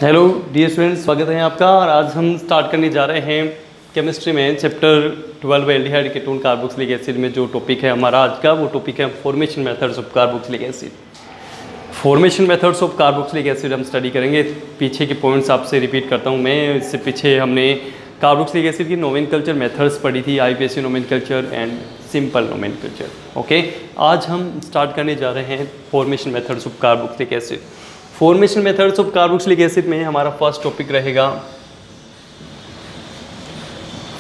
Hello dear students, स्वागत है आपका। और आज हम स्टार्ट करने जा रहे हैं केमिस्ट्री में chapter 12 aldehyde ketone carboxylic acid में जो टॉपिक है हमारा आज का, वो टॉपिक है formation methods of carboxylic acid. Formation methods of carboxylic acid हम स्टडी करेंगे। पीछे के पॉइंट्स आपसे रिपीट करता हूँ मैं। इससे पीछे हमने कार्बोक्सिलिक एसिड की नोमेनकल्चर मेथड्स पढ़ी थी, IUPAC nomenclature and simple nomenclature. Okay, आज हम स्टार्ट करने जा रहे हैं formation methods of carboxylic acid. Formation methods of carboxylic acid में हमारा फर्स्ट टॉपिक रहेगा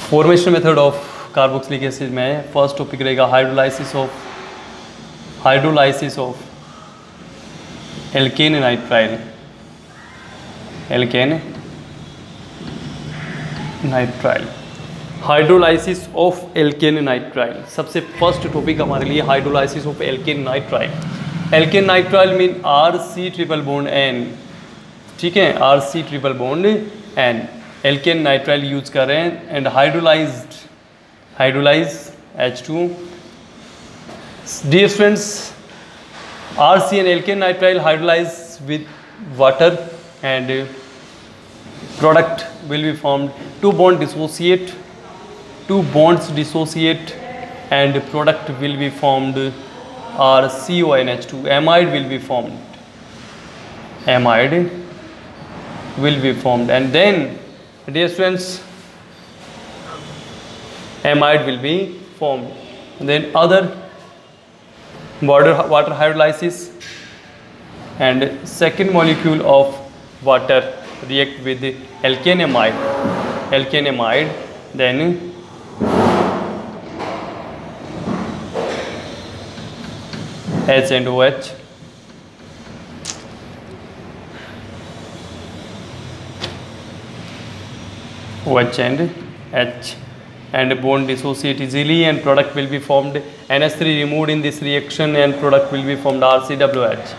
formation method of carboxylic acid में फर्स्ट टॉपिक रहेगा hydrolysis of alkane nitrile. Hydrolysis of alkane nitrile सबसे फर्स्ट टॉपिक हमारे लिए hydrolysis of alkane nitrile. Alkane nitrile mean RC triple bond N, ठीक है, RC triple bond N। Alkane nitrile use कर रहे हैं and hydrolyse H2। Dear students, RC and alkane nitrile hydrolyse with water and product will be formed. Two bonds dissociate and product will be formed are CONH2. Amide will be formed and then, dear students, amide will be formed. Then other water hydrolysis and second molecule of water react with alkanamide, then H and OH, OH and H, and bond dissociate easily and product will be formed. NH3 removed in this reaction and product will be formed RCWH.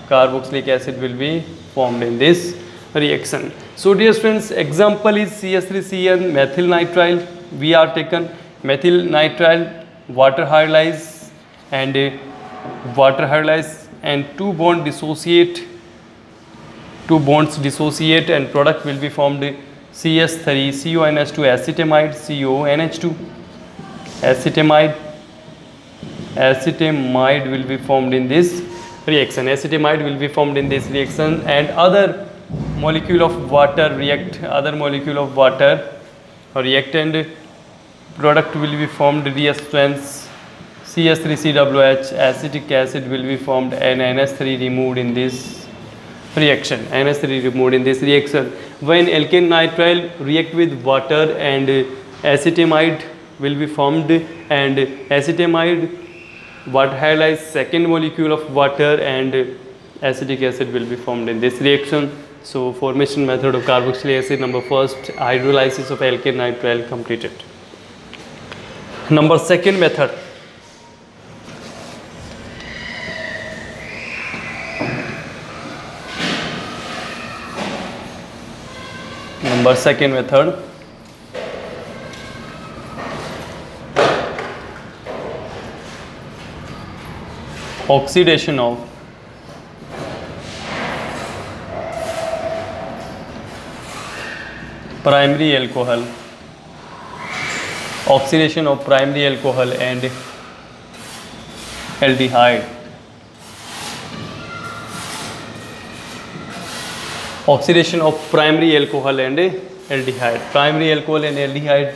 Carboxylic acid will be formed in this reaction. So dear students, example is CS3CN methyl nitrile. We are taken methyl nitrile, water hydrolyze and two bonds dissociate and product will be formed CS3 CONH2 acetamide acetamide will be formed in this reaction. And other molecule of water react and product will be formed. Dear students, CS3CWH acetic acid will be formed and NH3 removed in this reaction. When alkane nitrile react with water and acetamide will be formed and acetamide water hydrolyze second molecule of water and acetic acid will be formed in this reaction. So formation method of carboxylic acid, number first, hydrolysis of alkane nitrile completed. Number second method, oxidation of primary alcohol and aldehyde. Oxidation of primary alcohol and aldehyde. Primary alcohol and aldehyde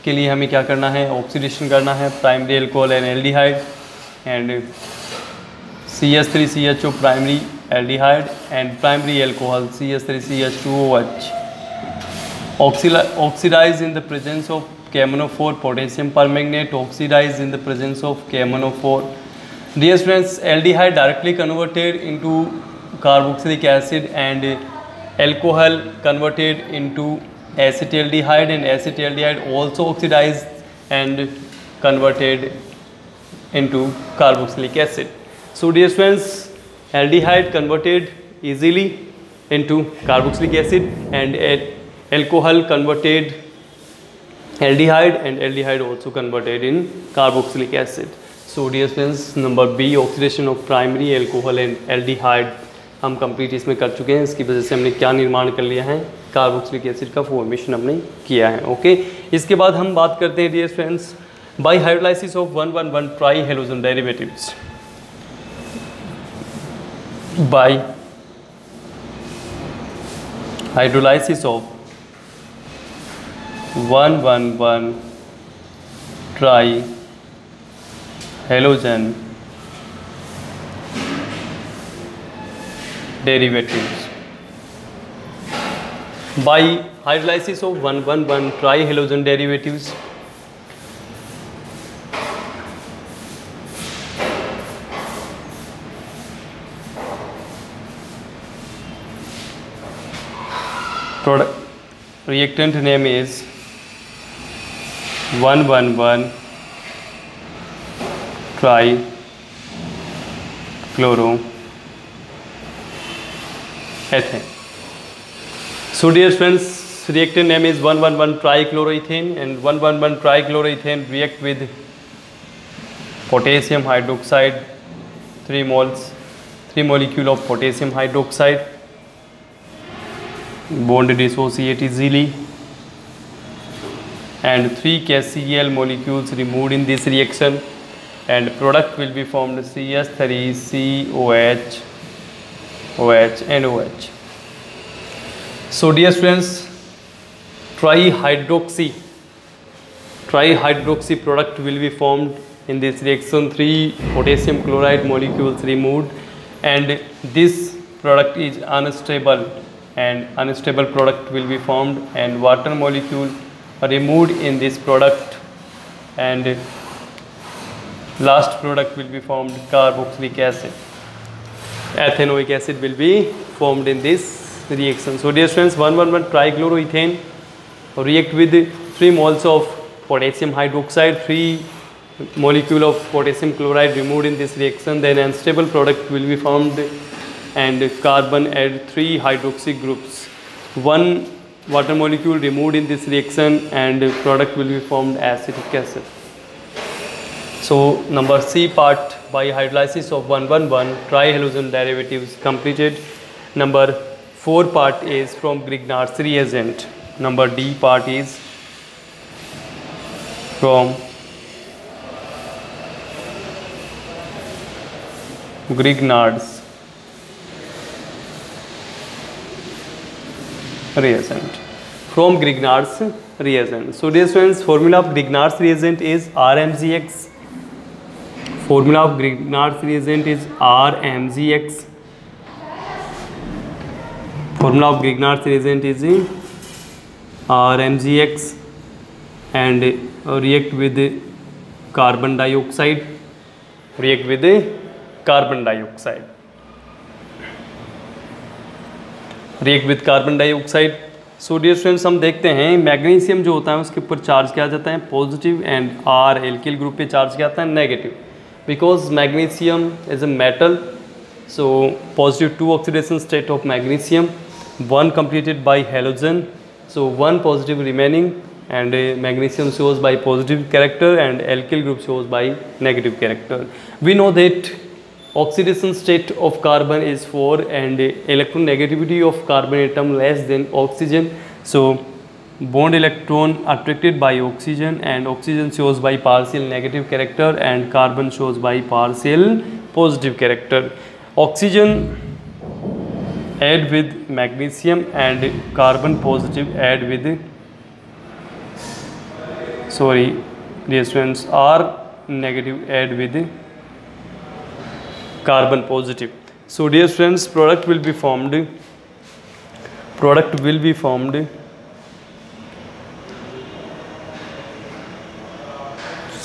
के लिए हमें क्या करना है? Oxidation करना है primary alcohol and aldehyde and CH3CHO primary aldehyde and primary alcohol CH3CH2OH. Oxidize in the presence of KMnO4, potassium permanganate oxidized in the presence of KMnO4. Dear students, aldehyde directly converted into carboxylic acid and alcohol converted into acetaldehyde and acetaldehyde also oxidized and converted into carboxylic acid. So dear students, aldehyde converted easily into carboxylic acid and alcohol converted aldehyde and aldehyde also converted in carboxylic acid. So dear students, number B, oxidation of primary alcohol and aldehyde हम complete इसमें कर चुके हैं। इसकी वजह से हमने क्या निर्माण कर लिया है, कार्बोक्सिलिक एसिड का फॉर्मेशन हमने किया है। ओके, इसके बाद हम बात करते हैं dear friends by hydrolysis of 1,1,1 tri halogen derivatives. By hydrolysis of 1,1,1 tri halogen derivatives. By hydrolysis of 1,1,1 trihalogen derivatives, product reactant name is 1,1,1 trichloro ethane. So dear friends, reactant name is 1,1,1 trichloroethane, and 1,1,1 trichloroethane react with potassium hydroxide, 3 moles, 3 molecule of potassium hydroxide, bond dissociate easily, and 3 KCl molecules removed in this reaction, and product will be formed CS3COH OH and OH. So dear friends, trihydroxy product will be formed in this reaction. 3 potassium chloride molecules removed, and this product is unstable, and unstable product will be formed, and water molecule removed in this product, and last product will be formed carboxylic acid. Ethanoic acid will be formed in this reaction. So dear friends, 1,1,1 trichloroethane react with 3 moles of potassium hydroxide, 3 molecule of potassium chloride removed in this reaction, then unstable product will be formed, and carbon add 3 hydroxy groups, 1 water molecule removed in this reaction, and product will be formed acetic acid. So number C part by hydrolysis of 1,1,1 trihalogen derivatives completed. Number 4 part is from Grignard's reagent. Number D part is from Grignard's reagent. From Grignard's reagent. So dear friends, formula of Grignard's reagent is RMGX. Formula of Grignard's reagent is RMGX. Formula of Grignard's reagent is RMGX, and react with carbon dioxide. React with carbon dioxide. React with carbon dioxide. So dear friends, हम देखते हैं magnesium जो होता है उसके ऊपर charge किया जाता है positive, and R alkyl group पे चार्ज किया जाता है negative, because magnesium is a metal. So positive 2 oxidation state of magnesium, 1 completed by halogen, so 1 positive remaining, and magnesium shows by positive character and alkyl group shows by negative character. We know that oxidation state of carbon is 4, and electronegativity of carbon atom less than oxygen. So bond electron attracted by oxygen, and oxygen shows by partial negative character, and carbon shows by partial positive character. Oxygen add with magnesium, and carbon positive add with dear friends, R negative add with carbon positive. So dear friends, product will be formed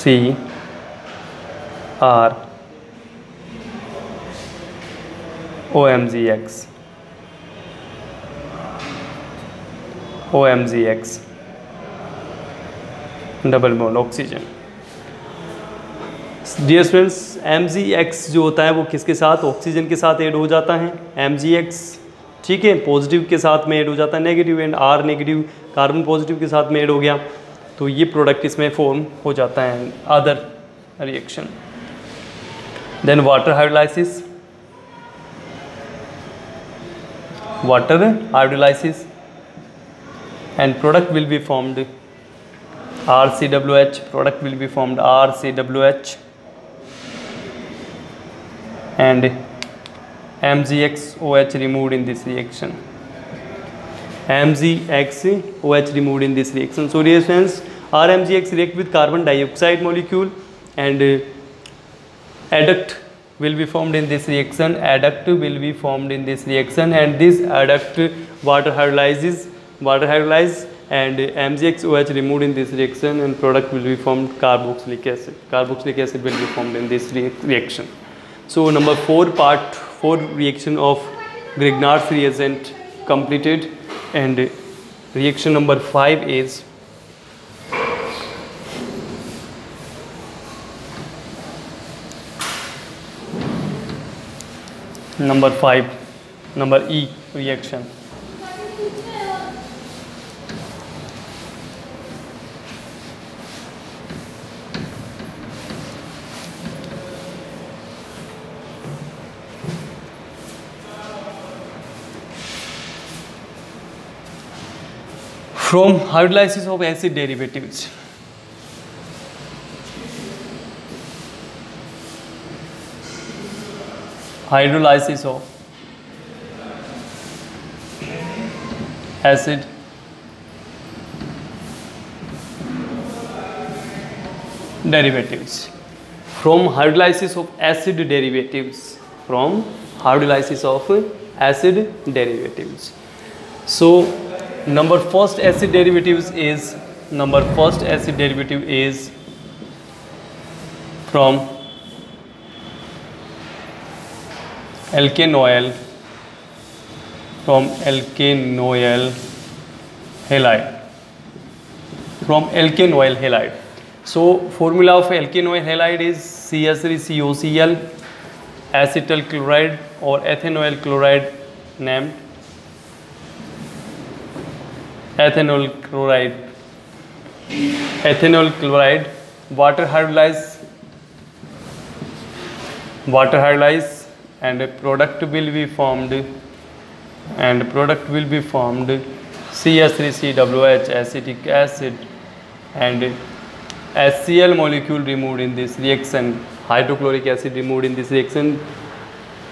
C R OMGX double bond oxygen. Dear friends, MgX जो होता है वो किसके साथ, oxygen के साथ add हो जाता है MgX, ठीक है, पॉजिटिव के साथ में ऐड हो जाता है negative, and R negative carbon positive के साथ में ऐड हो गया, तो ये प्रोडक्ट इसमें फॉर्म हो जाता है other reaction. Then water hydrolysis. water hydrolysis, and product will be formed RCWH. Product will be formed RCWH, and MgXOH removed in this reaction. MgXOH removed in this reaction. So dear friends, RMgX react with carbon dioxide molecule, and adduct will be formed in this reaction. Adduct will be formed in this reaction, and this adduct water hydrolyzes, and MgXOH removed in this reaction, and product will be formed carboxylic acid. Carboxylic acid will be formed in this reaction. So number 4, part 4 reaction of Grignard's reagent completed, and reaction number 5 is number E reaction. From hydrolysis of acid derivatives. Hydrolysis of acid derivatives. From hydrolysis of acid derivatives. From hydrolysis of acid derivatives. So number first acid derivative is from alkanoyl halide. So formula of alkanoyl halide is CH3COCl, acetyl chloride or ethanoyl chloride named ethanol chloride, water hydrolyze, and a product will be formed, CH3COOH, acetic acid, and HCl molecule removed in this reaction, hydrochloric acid removed in this reaction,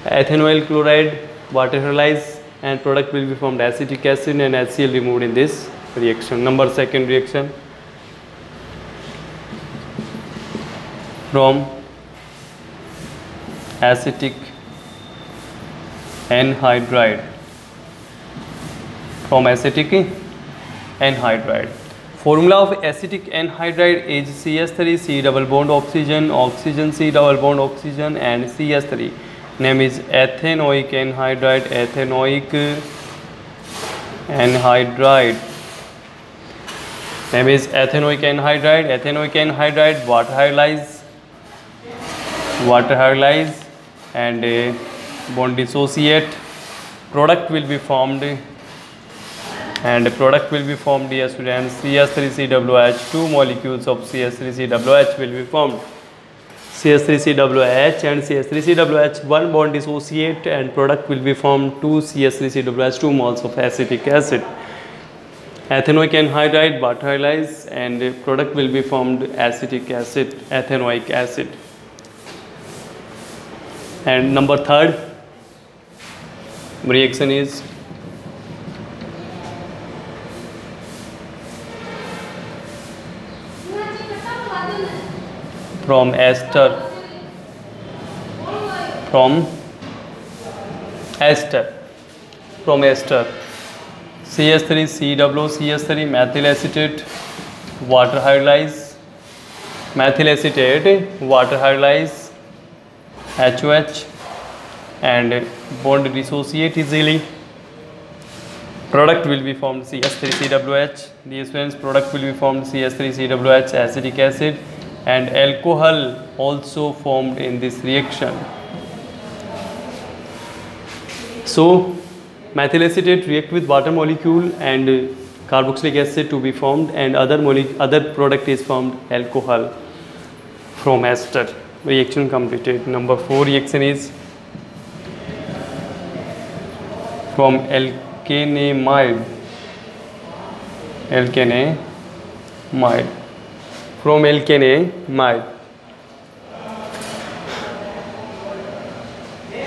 ethanoyl chloride, water hydrolyze, and product will be formed acetic acid and HCl removed in this reaction. Number 2nd reaction, from acetic anhydride. Formula of acetic anhydride is CH3 double bond oxygen, C double bond oxygen, and CH3. Name is ethanoic anhydride, Name is ethanoic anhydride, water hydrolyze, and bond dissociate. Product will be formed, dear students, CH3COOH. 2 molecules of CH3COOH will be formed. CH3COOH and CH3COOH, 1 bond dissociate, and product will be formed 2 CH3COOH, 2 moles of acetic acid. Ethanoic anhydride, water hydrolyze, and product will be formed acetic acid, ethanoic acid. And number 3rd reaction is from ester, CH3COOH, methyl acetate, water hydrolyze, HOH, and bond dissociate easily. Product will be formed CH3COOH. These friends, product will be formed CH3COOH, acetic acid, and alcohol also formed in this reaction. So methyl acetate react with water molecule and carboxylic acid to be formed, and other product is formed alcohol from ester. Reaction completed. Number 4 reaction is from alkanemide,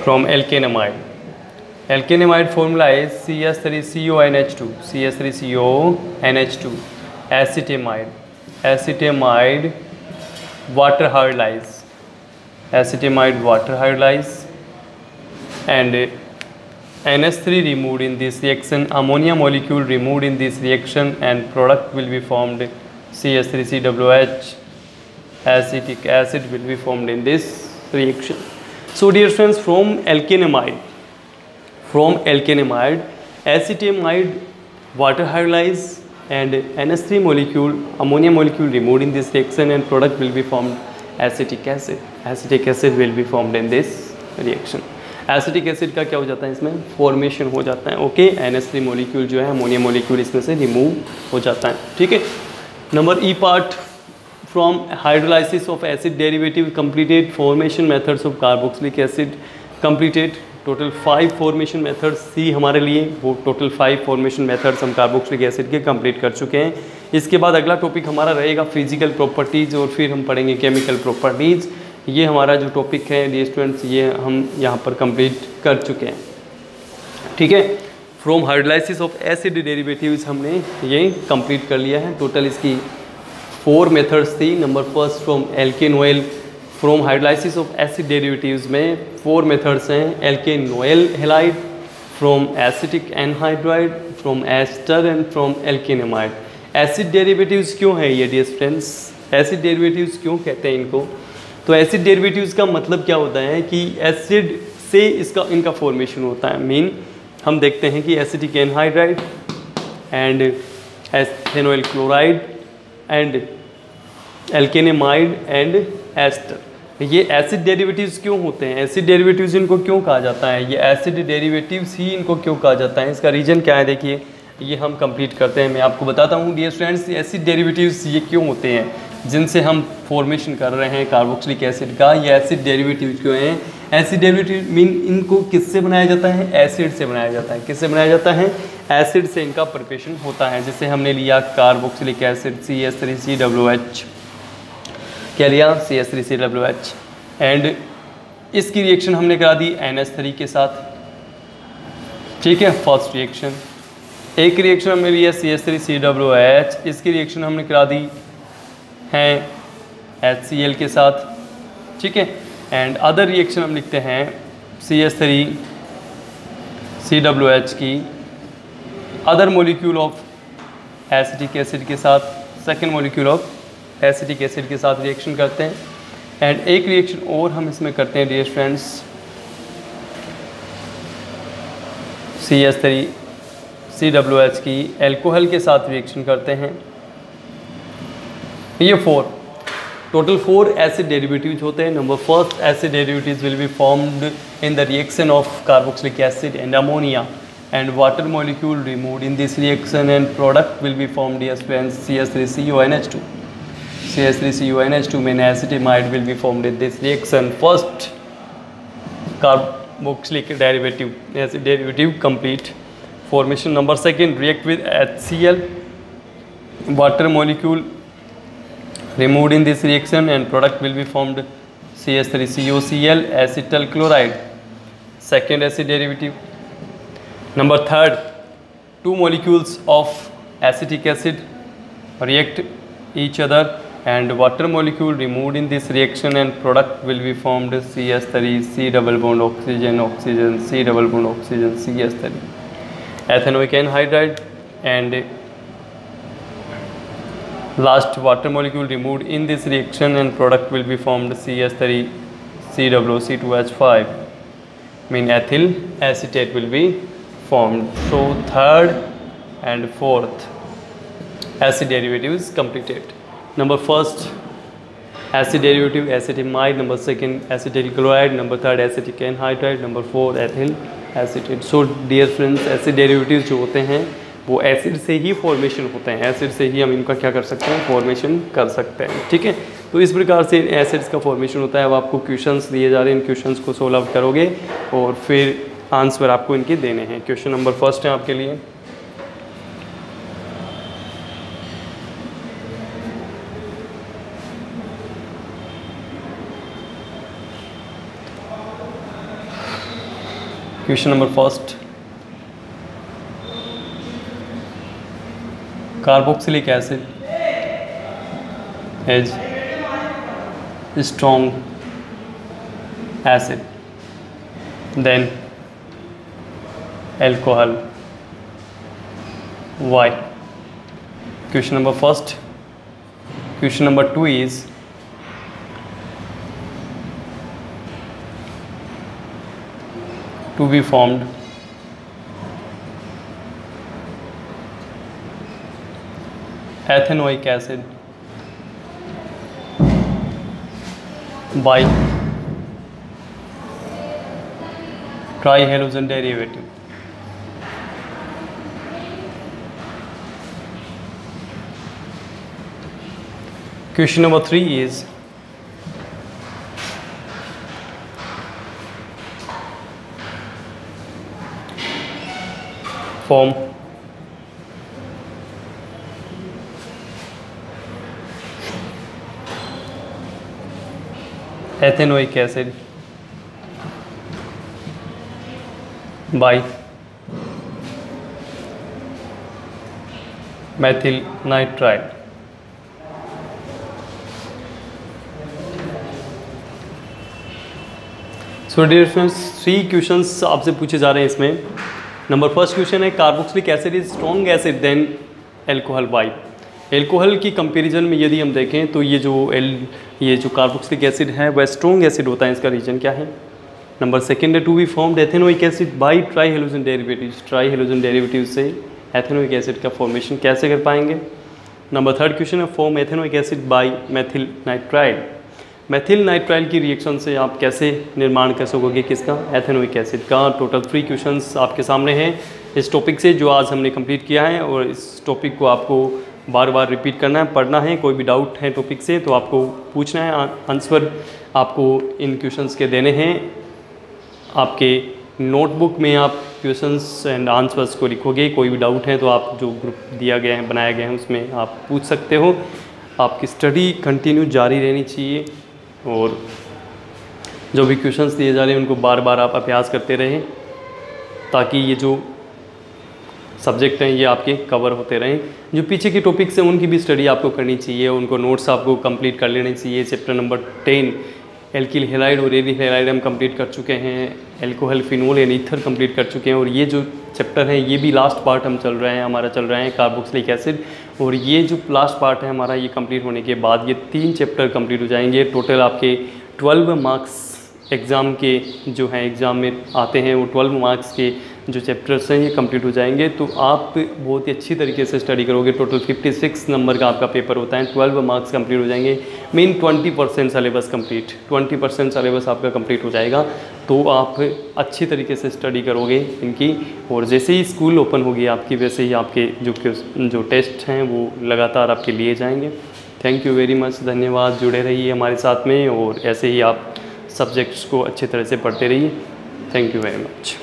from alkanemide, alkanemide formula is CH3CONH2, acetamide water hydrolyze, and NH3 removed in this reaction, ammonia molecule removed in this reaction, and product will be formed CH3COOH, acetic acid will be formed in this reaction. So dear friends, from alkanemide, acetamide water hydrolyze and NH3 molecule, ammonia molecule removed in this reaction, and product will be formed acetic acid will be formed in this reaction. Acetic acid का क्या हो जाता है, इसमें formation हो जाता है. Okay, NH3 molecule जो है, अमोनिया मोलिक्यूल इसमें से रिमूव हो जाता है. ठीक है. Number E part, from hydrolysis of acid derivative completed, formation methods of carboxylic acid completed. Total 5 formation methods सी हमारे लिए, वो टोटल 5 फॉर्मेशन मेथड्स हम कार्बोक्सिलिक एसिड के कंप्लीट कर चुके हैं. इसके बाद अगला टॉपिक हमारा रहेगा फिजिकल प्रॉपर्टीज़, और फिर हम पढ़ेंगे केमिकल प्रॉपर्टीज़. ये हमारा जो टॉपिक है डियर स्टूडेंट्स, ये हम यहाँ पर कंप्लीट कर चुके हैं. ठीक है. From hydrolysis of acid derivatives हमने ये कंप्लीट कर लिया है. टोटल इसकी 4 मेथड्स थी. Number first, from alkanoyl, from hydrolysis of acid derivatives में 4 मेथड्स हैं. Alkanoyl halide, from acetic anhydride, from ester and from alkanamide. Acid derivatives क्यों है ये डियर फ्रेंड्स, एसिड डेरिवेटिव्स क्यों कहते हैं इनको? तो एसिड डेरिवेटिव्स का मतलब क्या होता है कि एसिड से इनका फॉर्मेशन होता है. मीन हम देखते हैं कि acetic anhydride and ethanoyl chloride and alkanamide and ester, ये एसिड डेरिवेटिव्स क्यों होते हैं? एसिड डेरिवेटिव्स इनको क्यों कहा जाता है? ये एसिड डेरिवेटिव्स ही इनको क्यों कहा जाता है? इसका रीज़न क्या है, देखिए ये हम कंप्लीट करते हैं. मैं आपको बताता हूँ डियर फ्रेंड्स, एसिड डेरिवेटिव्स ये क्यों होते हैं जिनसे हम फॉर्मेशन कर रहे हैं कार्बोक्सिलिक एसिड का. ये एसिड डेरिवेटिव्स क्यों हैं? एसिड डेरिवेटिव मीन इनको किससे बनाया जाता है? एसिड से बनाया जाता है. किससे बनाया जाता है? एसिड से इनका प्रिपरेशन होता है. जैसे हमने लिया कार्बोक्सिलिक एसिड CH3COOH, क्या लिया? CH3COOH, एंड इसकी रिएक्शन हमने करा दी NH3 के साथ. ठीक है, फर्स्ट रिएक्शन. एक रिएक्शन हमने लिया CH3COOH, इसकी रिएक्शन हमने करा दी हैं HCl के साथ. ठीक है, एंड अदर रिएक्शन हम लिखते हैं CH3COOH की other molecule of acetic acid के साथ, second molecule of acetic acid के साथ रिएक्शन करते हैं. एंड एक रिएक्शन और हम इसमें करते हैं डियर फ्रेंड्स, CH3COOH की एल्कोहल के साथ रिएक्शन करते हैं. ये 4 टोटल 4 एसिड डेरिवेटिव्स होते हैं. Number first, acid derivatives will be formed in the reaction of carboxylic acid and ammonia and water molecule removed in this reaction, and product will be formed, dear friends, CH3CONH2. CH3CONH2 mean acetamide will be formed in this reaction. First carboxylic derivative, acid derivative complete formation. Number second, react with HCl, water molecule removed in this reaction, and product will be formed CH3COCl, acetyl chloride. Second acid derivative. Number third, 2 molecules of acetic acid react each other, and water molecule removed in this reaction, and product will be formed CH3, C double bond oxygen, oxygen, C double bond oxygen, CH3. Ethanoic anhydride, and last water molecule removed in this reaction, and product will be formed CH3, COO2H5, mean ethyl acetate will be formed. So third and fourth acid derivative is completed. Number first acid derivative acetamide, number second acetyl chloride, number third acetic anhydride, number 4 ethyl acetate. So dear friends, acid derivatives जो होते हैं वो acid से ही formation होते हैं. Acid से ही हम इनका क्या कर सकते हैं? फॉर्मेशन कर सकते हैं. ठीक है, तो इस प्रकार से एसिड्स का फॉर्मेशन होता है. अब आपको क्वेश्चंस दिए जा रहे हैं, इन क्वेश्चंस को सोल्व आउट करोगे और फिर आंसर आपको इनके देने हैं। क्वेश्चन नंबर फर्स्ट है आपके लिए। Question number first, carboxylic acid is strong acid then alcohol. Why? Question number first. Question number 2 is to be formed ethanoic acid by trihalogen derivative. Question number 3 is form ethanoic acid by methyl nitride. So dear friends 3 questions आपसे पूछे जा रहे हैं इसमें। Number first question है carboxylic acid is strong acid than alcohol by. Alcohol की comparison में यदि हम देखें तो ये जो कार्बोक्सिलिक एसिड है वह स्ट्रॉन्ग एसिड होता है, इसका रीजन क्या है। नंबर सेकंड है to be formed ethanoic acid by trihalogen derivatives. Trihalogen derivative से एथेनोइक एसिड का फॉर्मेशन कैसे कर पाएंगे। नंबर थर्ड क्वेश्चन है form ethanoic acid by methyl nitride. Methyl nitrile की रिएक्शन से आप कैसे निर्माण कर सकोगे किसका, एथेनोइक एसिड का। टोटल 3 क्वेश्चंस आपके सामने हैं इस टॉपिक से जो आज हमने कंप्लीट किया है, और इस टॉपिक को आपको बार बार रिपीट करना है, पढ़ना है। कोई भी डाउट है टॉपिक से तो आपको पूछना है, आंसर आपको इन क्वेश्चंस के देने हैं। आपके नोटबुक में आप क्वेश्चंस एंड आंसर्स को लिखोगे। कोई भी डाउट है तो आप जो ग्रुप दिया गया है, बनाया गया है, उसमें आप पूछ सकते हो। आपकी स्टडी कंटिन्यू जारी रहनी चाहिए और जो भी क्वेश्चंस दिए जा रहे हैं उनको बार बार आप अभ्यास करते रहें ताकि ये जो सब्जेक्ट हैं ये आपके कवर होते रहें। जो पीछे के टॉपिक्स हैं उनकी भी स्टडी आपको करनी चाहिए, उनको नोट्स आपको कंप्लीट कर लेने चाहिए। चैप्टर नंबर 10 एल्किल हैलाइड और एरिल हैलाइड हम कंप्लीट कर चुके हैं, alcohol phenol and ether complete कर चुके हैं, और ये जो चैप्टर है ये भी लास्ट पार्ट हम चल रहे हैं, हमारा चल रहा है कार्बोक्सिलिक एसिड। और ये जो लास्ट पार्ट है हमारा, ये कंप्लीट होने के बाद ये 3 चैप्टर कंप्लीट हो जाएंगे। टोटल आपके 12 मार्क्स एग्ज़ाम के जो हैं एग्ज़ाम में आते हैं, वो 12 मार्क्स के जो चैप्टर्स हैं ये कंप्लीट हो जाएंगे। तो आप बहुत ही अच्छी तरीके से स्टडी करोगे। टोटल 56 नंबर का आपका पेपर होता है, 12 मार्क्स कंप्लीट हो जाएंगे। मेन 20% सिलेबस कंप्लीट, 20% सिलेबस आपका कंप्लीट हो जाएगा। तो आप अच्छी तरीके से स्टडी करोगे इनकी, और जैसे ही स्कूल ओपन होगी आपकी वैसे ही आपके जो टेस्ट हैं वो लगातार आपके लिए जाएंगे। थैंक यू वेरी मच, धन्यवाद। जुड़े रहिए हमारे साथ में और ऐसे ही आप सब्जेक्ट्स को अच्छी तरह से पढ़ते रहिए। Thank you very much.